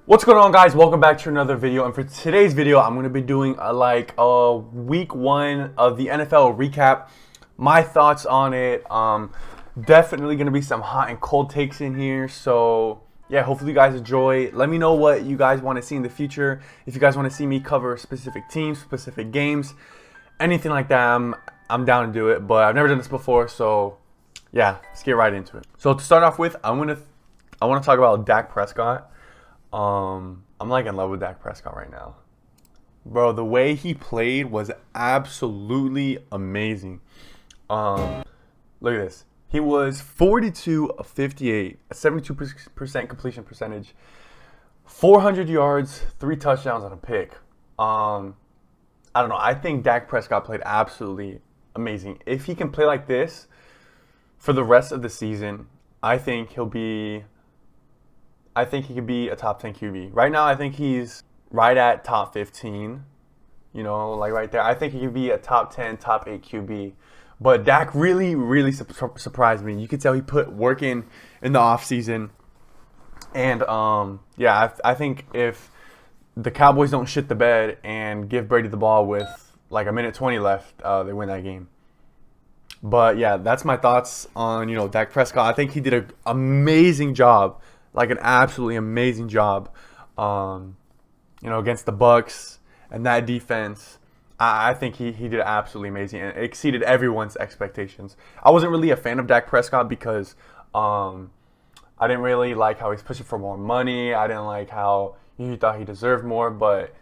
What's going on, guys? Welcome back to another video. And for today's video, I'm going to be doing a week one of the NFL recap. My thoughts on it. Definitely going to be some hot and cold takes in here. So yeah, hopefully you guys enjoy. Let me know what you guys want to see in the future. If you guys want to see me cover specific teams, specific games, anything like that, I'm down to do it. But I've never done this before, so yeah, let's get right into it. So to start off with, I want to talk about Dak Prescott. I'm like in love with Dak Prescott right now. Bro, the way he played was absolutely amazing. Look at this. He was 42 of 58, a 72% completion percentage, 400 yards, 3 touchdowns, and a pick. I don't know. I think Dak Prescott played absolutely amazing. If he can play like this for the rest of the season, I think he could be a top 10 QB. Right now, I think he's right at top 15. You know, like right there. I think he could be a top 10, top 8 QB. But Dak really surprised me. You could tell he put work in the offseason. And, yeah, I think if the Cowboys don't shit the bed and give Brady the ball with like a minute 20 left, they win that game. But, yeah, that's my thoughts on, Dak Prescott. I think he did an amazing job. Like an absolutely amazing job, against the Bucks and that defense. I think he did absolutely amazing and exceeded everyone's expectations. I wasn't really a fan of Dak Prescott because I didn't really like how he's pushing for more money. I didn't like how he thought he deserved more, but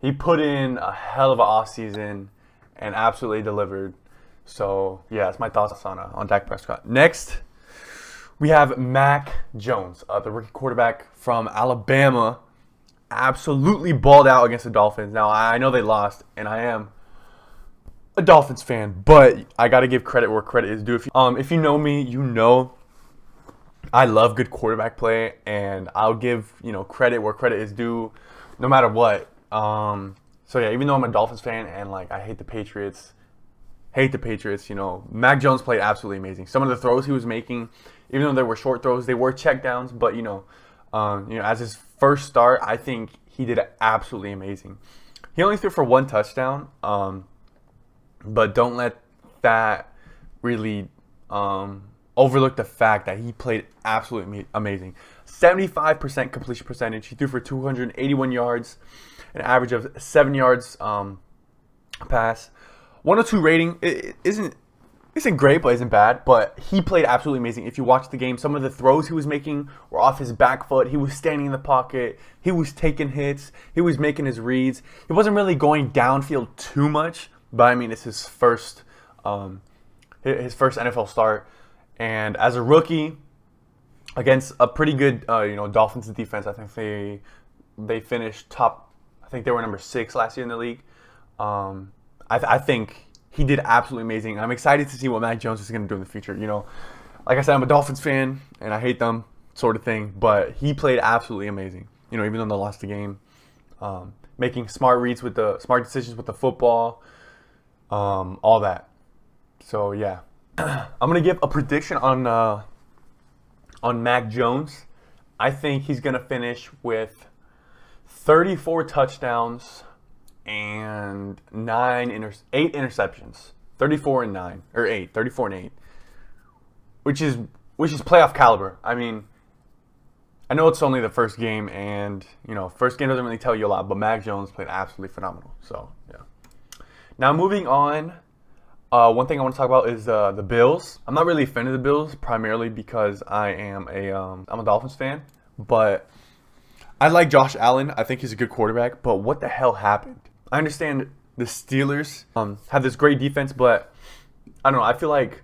he put in a hell of an offseason and absolutely delivered. So yeah, that's my thoughts on Dak Prescott. Next, we have Mac Jones, the rookie quarterback from Alabama, absolutely balled out against the Dolphins. Now, I know they lost, and I am a Dolphins fan, but I got to give credit where credit is due. If you know me, you know I love good quarterback play, and I'll give credit where credit is due no matter what. So, yeah, even though I'm a Dolphins fan and, I hate the Patriots, Mac Jones played absolutely amazing. Some of the throws he was making, even though they were short throws, they were check downs. But as his first start, I think he did absolutely amazing. He only threw for 1 touchdown, but don't let that really overlook the fact that he played absolutely amazing. 75% completion percentage. He threw for 281 yards, an average of 7 yards pass. 102 rating. It isn't great, but isn't bad. But he played absolutely amazing. If you watch the game, some of the throws he was making were off his back foot. He was standing in the pocket. He was taking hits. He was making his reads. He wasn't really going downfield too much, but I mean, it's his first NFL start. And as a rookie, against a pretty good Dolphins defense, I think they finished top. I think they were number 6 last year in the league. I think he did absolutely amazing. I'm excited to see what Mac Jones is going to do in the future. Like I said, I'm a Dolphins fan, and I hate them, sort of thing. But he played absolutely amazing. Even though they lost the game, making smart decisions with the football, all that. So yeah, I'm gonna give a prediction on Mac Jones. I think he's gonna finish with 34 touchdowns and 8 interceptions. 34 and 8, which is playoff caliber. I mean, I know it's only the first game, and first game doesn't really tell you a lot, but Mac Jones played absolutely phenomenal. So yeah. Now moving on, one thing I want to talk about is the Bills. I'm not really a fan of the Bills, primarily because I'm a Dolphins fan, but I like Josh Allen. I think he's a good quarterback, but what the hell happened? I understand the Steelers have this great defense, but I don't know. I feel like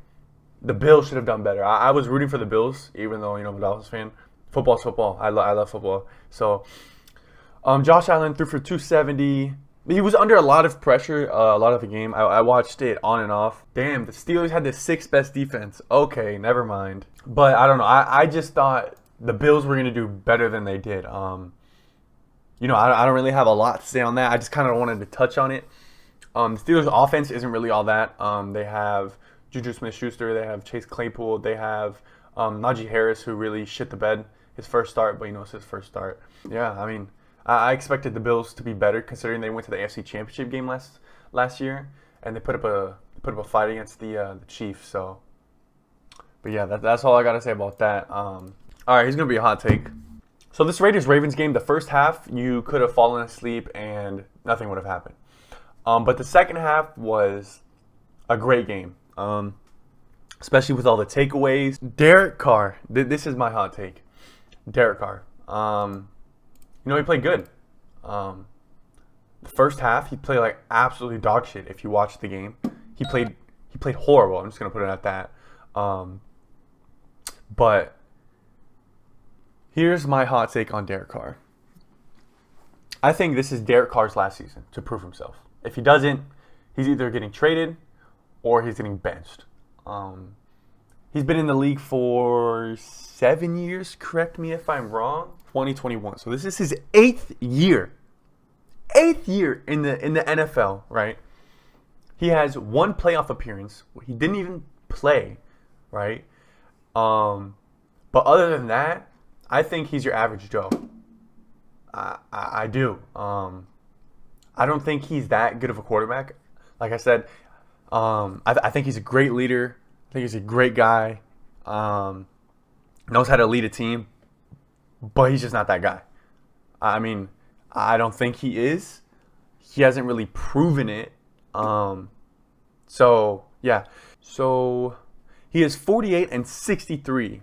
the Bills should have done better. I was rooting for the Bills, even though I'm a Dolphins fan. Football's football. I love football. So Josh Allen threw for 270. He was under a lot of pressure a lot of the game. I watched it on and off. Damn, the Steelers had the 6th best defense. Okay, never mind. But I don't know. I just thought the Bills were going to do better than they did. I don't really have a lot to say on that. I just kind of wanted to touch on it. The Steelers' offense isn't really all that. They have Juju Smith-Schuster. They have Chase Claypool. They have Najee Harris, who really shit the bed his first start, but it's his first start. Yeah, I mean, I expected the Bills to be better considering they went to the AFC Championship game last year, and they put up a fight against the Chiefs. So, but yeah, that's all I gotta say about that. All right, here's gonna be a hot take. So this Raiders-Ravens game, the first half, you could have fallen asleep and nothing would have happened. But the second half was a great game, especially with all the takeaways. Derek Carr, this is my hot take. Derek Carr, he played good. The first half, he played like absolutely dog shit. If you watch the game, he played horrible. I'm just gonna put it at that. But here's my hot take on Derek Carr. I think this is Derek Carr's last season to prove himself. If he doesn't, he's either getting traded or he's getting benched. He's been in the league for 7 years. Correct me if I'm wrong. 2021. So this is his 8th year. 8th year in the NFL, right? He has one playoff appearance. He didn't even play, right? But other than that, I think he's your average Joe. I do. I don't think he's that good of a quarterback. Like I said, I think he's a great leader. I think he's a great guy. Knows how to lead a team. But he's just not that guy. I mean, I don't think he is. He hasn't really proven it. So, yeah. So, he is 48-63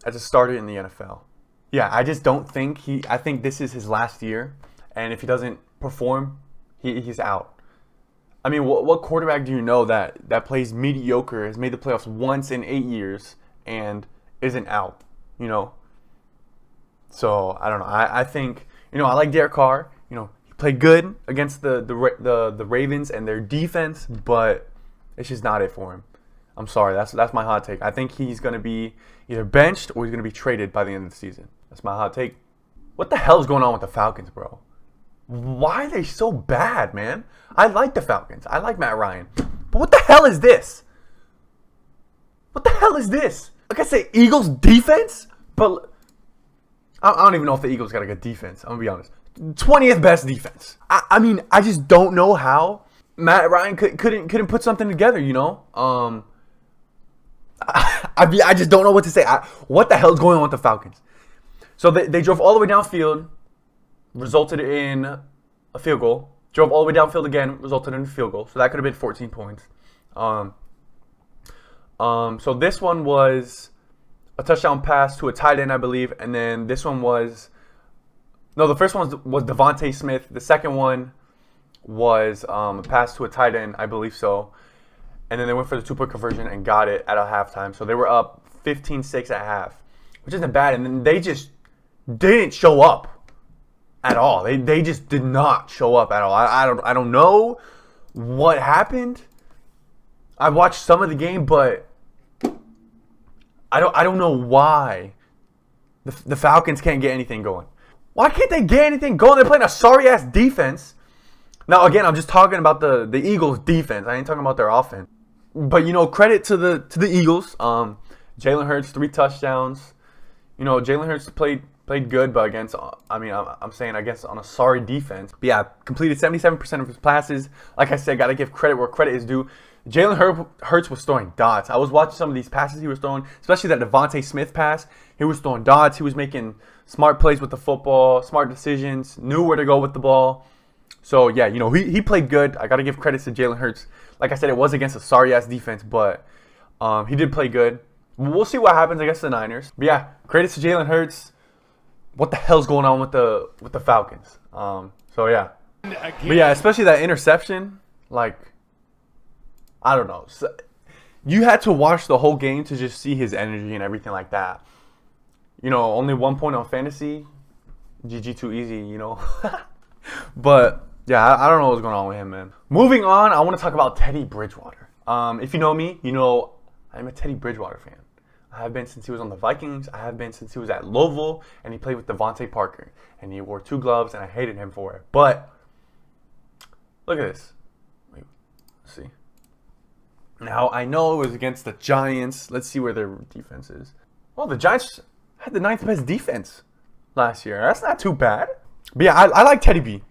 as a starter in the NFL. Yeah, I just don't think I think this is his last year. And if he doesn't perform, he's out. I mean, what quarterback do you know that plays mediocre, has made the playoffs once in 8 years, and isn't out? So I don't know. I think I like Derek Carr. He played good against the Ravens and their defense, but it's just not it for him. I'm sorry. That's my hot take. I think he's gonna be either benched or he's gonna be traded by the end of the season. That's my hot take. What the hell is going on with the Falcons, bro? Why are they so bad, man? I like the Falcons. I like Matt Ryan. But what the hell is this? What the hell is this? Like I say, Eagles defense? But I don't even know if the Eagles got a good defense. I'm going to be honest. 20th best defense. I mean, I just don't know how Matt Ryan couldn't put something together, I just don't know what to say. What the hell is going on with the Falcons? So they drove all the way downfield, resulted in a field goal. Drove all the way downfield again, resulted in a field goal. So that could have been 14 points. So this one was a touchdown pass to a tight end, I believe. And then this one was... No, the first one was Devontae Smith. The second one was a pass to a tight end, I believe so. And then they went for the 2-point conversion and got it at a halftime. So they were up 15-6 at half, which isn't bad. And then they just didn't show up at all. They just did not show up at all. I don't know what happened. I watched some of the game, but I don't know why the Falcons can't get anything going. Why can't they get anything going? They're playing a sorry-ass defense. Now, again, I'm just talking about the Eagles' defense. I ain't talking about their offense. But, credit to the Eagles. Jalen Hurts, 3 touchdowns. Jalen Hurts played good, but I'm saying against on a sorry defense. But yeah, completed 77% of his passes. Like I said, got to give credit where credit is due. Jalen Hurts was throwing dots. I was watching some of these passes he was throwing, especially that Devontae Smith pass. He was throwing dots. He was making smart plays with the football, smart decisions, knew where to go with the ball. So, yeah, he played good. I got to give credit to Jalen Hurts. Like I said, it was against a sorry-ass defense, but he did play good. We'll see what happens against the Niners. But, yeah, credit to Jalen Hurts. What the hell's going on with the Falcons? So, yeah. But, yeah, especially that interception, I don't know. So, you had to watch the whole game to just see his energy and everything like that. Only 1 point on fantasy. GG too easy, But, yeah, I don't know what's going on with him, man. Moving on, I want to talk about Teddy Bridgewater. If you know me, I'm a Teddy Bridgewater fan. I have been since he was on the Vikings. I have been since he was at Louisville, and he played with Devontae Parker. And he wore 2 gloves, and I hated him for it. But, look at this. Wait, let's see. Now, I know it was against the Giants. Let's see where their defense is. Well, the Giants had the ninth best defense last year. That's not too bad. But yeah, I like Teddy B.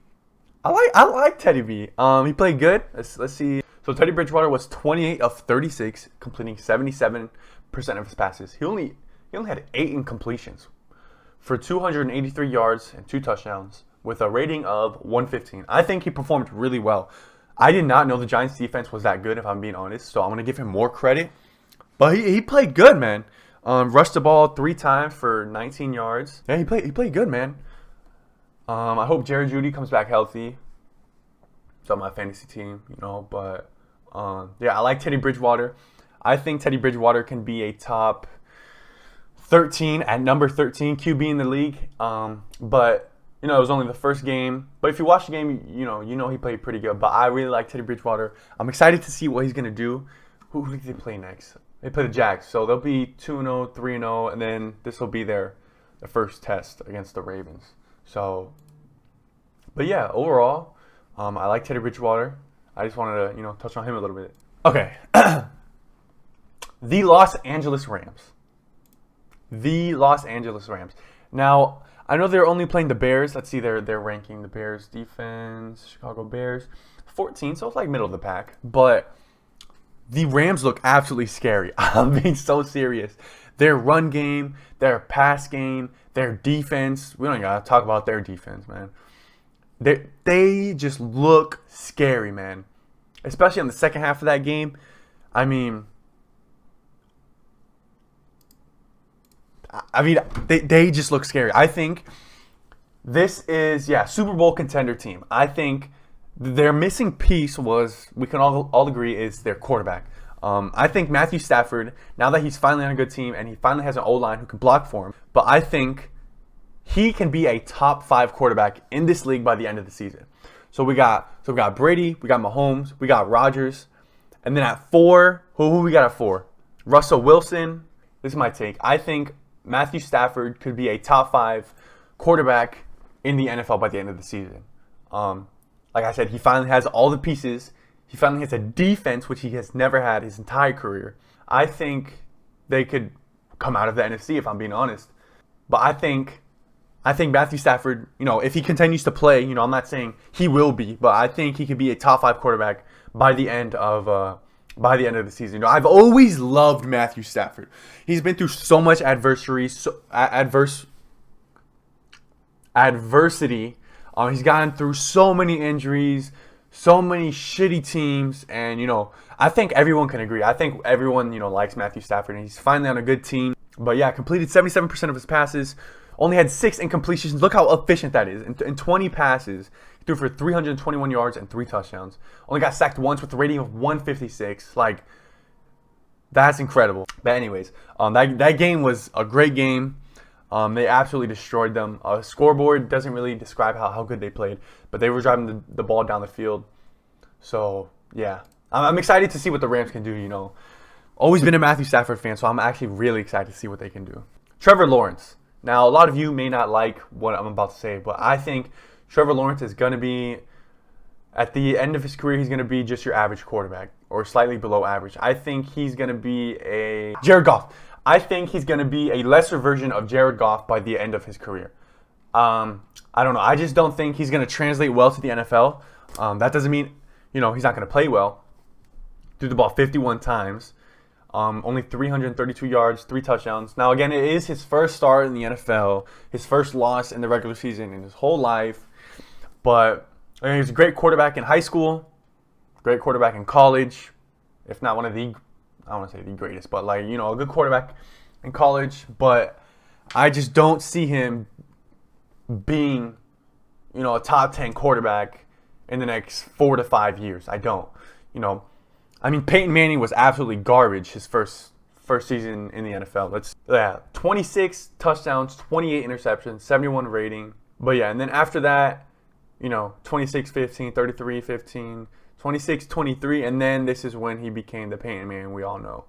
I like Teddy B. He played good. Let's see. So Teddy Bridgewater was 28 of 36, completing 77% of his passes. He only had 8 incompletions for 283 yards and 2 touchdowns with a rating of 115. I think he performed really well. I did not know the Giants defense was that good, if I'm being honest, so I'm going to give him more credit. But he played good, man. Rushed the ball 3 times for 19 yards. Yeah, he played good, man. I hope Jerry Jeudy comes back healthy. It's on my fantasy team, but yeah, I like Teddy Bridgewater. I think Teddy Bridgewater can be a top 13 at number 13 QB in the league. But it was only the first game. But if you watch the game, you know he played pretty good. But I really like Teddy Bridgewater. I'm excited to see what he's gonna do. Who do they play next? They play the Jags, so they'll be 2-0, 3-0, and then this will be their first test against the Ravens. So, but yeah, overall, I like Teddy Bridgewater. I just wanted to, touch on him a little bit. Okay. The Los Angeles Rams. Now, I know they're only playing the Bears. Let's see their ranking. The Bears defense, Chicago Bears, 14, so it's like middle of the pack. But the Rams look absolutely scary. I'm being so serious. Their run game, their pass game, their defense. We don't even gotta talk about their defense, man. They just look scary, man. Especially in the second half of that game. I mean, they just look scary. I think this is, Super Bowl contender team. I think their missing piece was, we can all agree, is their quarterback. I think Matthew Stafford, now that he's finally on a good team and he finally has an O-line who can block for him, but I think he can be a top 5 quarterback in this league by the end of the season. So we got Brady, we got Mahomes, we got Rodgers, and then at 4, who we got at 4? Russell Wilson. This is my take. I think Matthew Stafford could be a top 5 quarterback in the NFL by the end of the season. Like I said, he finally has all the pieces. He finally has a defense, which he has never had his entire career. I think they could come out of the NFC, if I'm being honest. But I think Matthew Stafford, if he continues to play, I'm not saying he will be, but I think he could be a top 5 quarterback by the end of the season. I've always loved Matthew Stafford. He's been through so much adversity. He's gotten through so many injuries, so many shitty teams, and I think everyone can agree. I think everyone likes Matthew Stafford, and he's finally on a good team. But yeah, completed 77% of his passes. Only had 6 incompletions. Look how efficient that is. In 20 passes, he threw for 321 yards and 3 touchdowns. Only got sacked once with a rating of 156. That's incredible. But anyways, that game was a great game. They absolutely destroyed them. Scoreboard doesn't really describe how good they played, but they were driving the ball down the field. So, yeah. I'm excited to see what the Rams can do, Always been a Matthew Stafford fan, so I'm actually really excited to see what they can do. Trevor Lawrence. Now, a lot of you may not like what I'm about to say, but I think Trevor Lawrence is going to be, at the end of his career, he's going to be just your average quarterback or slightly below average. I think he's going to be a Jared Goff. I think he's going to be a lesser version of Jared Goff by the end of his career. I don't know. I just don't think he's going to translate well to the NFL. That doesn't mean, he's not going to play well. Threw the ball 51 times. Only 332 yards, 3 touchdowns. Now, again, it is his first start in the NFL, his first loss in the regular season in his whole life. But he's a great quarterback in high school, great quarterback in college, if not one of the, I don't want to say the greatest, but a good quarterback in college. But I just don't see him being, a top 10 quarterback in the next 4 to 5 years. I don't, Peyton Manning was absolutely garbage his first season in the NFL. 26 touchdowns, 28 interceptions, 71 rating. But yeah, and then after that, 26-15, 33-15, 26-23, and then this is when he became the Peyton Manning we all know,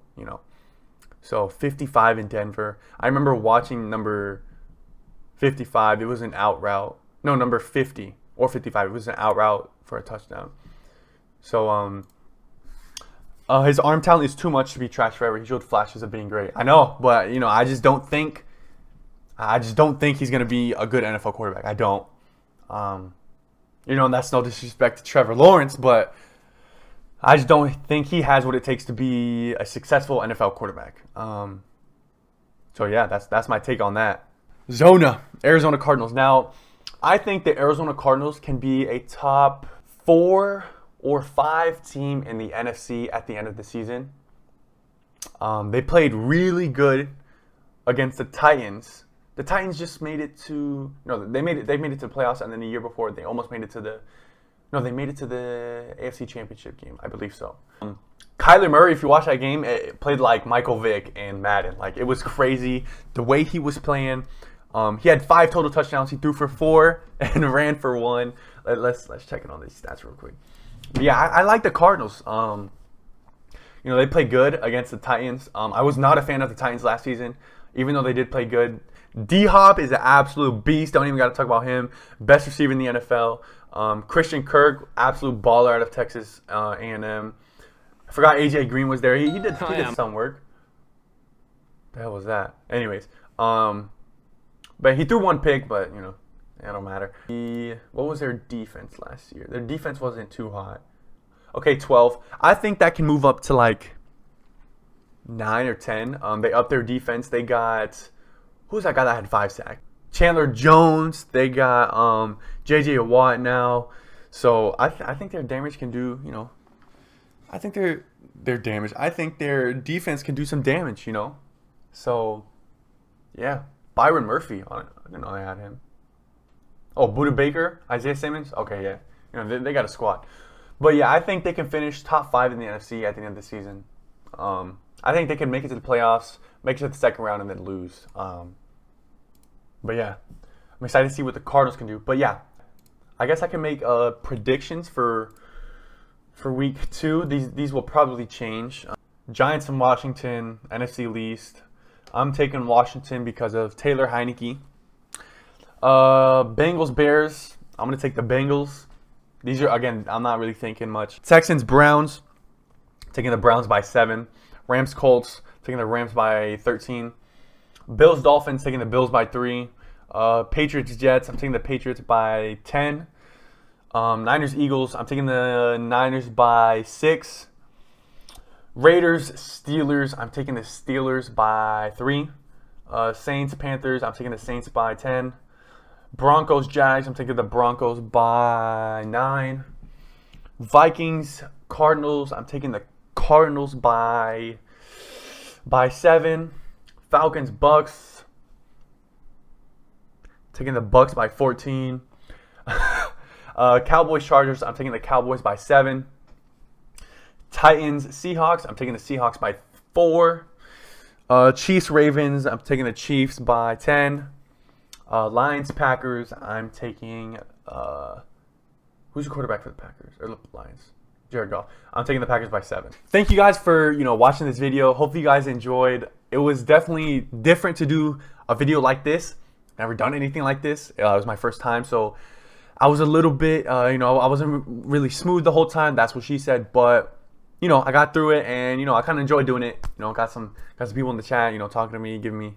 So 55 in Denver. I remember watching number 55. It was an out route. No, number 50 or 55. It was an out route for a touchdown. So his arm talent is too much to be trashed forever. He showed flashes of being great. I know, but I just don't think I just don't think he's going to be a good NFL quarterback. I don't. And that's no disrespect to Trevor Lawrence, but I just don't think he has what it takes to be a successful NFL quarterback. So yeah, that's my take on that. Zona, Arizona Cardinals. Now, I think the Arizona Cardinals can be a top 4 or 5 team in the NFC at the end of the season. They played really good against the Titans. The Titans just made it to they made it to the playoffs, and then the year before they almost made it to the AFC Championship game, I believe so. Kyler Murray, if you watch that game, it played like Michael Vick in Madden. Like, it was crazy the way he was playing. He had 5 total touchdowns. He threw for 4 and ran for 1. Let's check in on these stats real quick. But yeah, I like the Cardinals. They played good against the Titans. I was not a fan of the Titans last season, even though they did play good. D-Hop is an absolute beast. Don't even got to talk about him. Best receiver in the NFL. Christian Kirk, absolute baller out of Texas A&M. I forgot AJ Green was there. He did some work. The hell was that? Anyways, but he threw 1 pick, but it don't matter. What was their defense last year? Their defense wasn't too hot. Okay, 12. I think that can move up to like 9 or 10. They upped their defense. They got, who's that guy that had 5 sacks? Chandler Jones. They got J.J. Watt now. So I think their damage can do, I think their damage. I think their defense can do some damage, So, yeah. Byron Murphy. I didn't know they had him. Oh, Budda Baker, Isaiah Simmons. Okay, yeah. They got a squad. But yeah, I think they can finish top 5 in the NFC at the end of the season. I think they can make it to the playoffs, make it to the second round, and then lose. But yeah, I'm excited to see what the Cardinals can do. But yeah, I guess I can make predictions for week 2. These will probably change. Giants and Washington, NFC least. I'm taking Washington because of Taylor Heineke. Bengals, Bears. I'm going to take the Bengals. These are, again, I'm not really thinking much. Texans, Browns. Taking the Browns by 7. Rams, Colts. Taking the Rams by 13. Bills, Dolphins. Taking the Bills by 3. Patriots, Jets. I'm taking the Patriots by 10. Niners, Eagles. I'm taking the Niners by 6. Raiders, Steelers. I'm taking the Steelers by 3. Saints, Panthers. I'm taking the Saints by 10. Broncos, Jags. I'm taking the Broncos by 9. Vikings, Cardinals. I'm taking the Cardinals by 7. Falcons, Bucks. Taking the Bucks by 14. Cowboys, Chargers. I'm taking the Cowboys by 7. Titans, Seahawks. I'm taking the Seahawks by 4. Chiefs, Ravens. I'm taking the Chiefs by 10. Lions, Packers. I'm taking who's the quarterback for the Packers or the Lions? Jared Goff. I'm taking the Packers by 7. Thank you guys for watching this video. Hopefully you guys enjoyed. It was definitely different to do a video like this. Never done anything like this. It was my first time, so I was a little bit I wasn't really smooth the whole time. That's what she said, but I got through it, and I kind of enjoyed doing it. Got some people in the chat, talking to me, giving me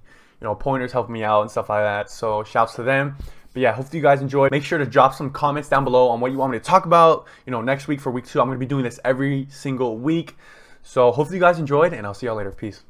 pointers, helping me out and stuff like that. So shouts to them. But yeah, hopefully you guys enjoyed. Make sure to drop some comments down below on what you want me to talk about. Next week for week 2. I'm going to be doing this every single week. So hopefully you guys enjoyed, and I'll see y'all later. Peace.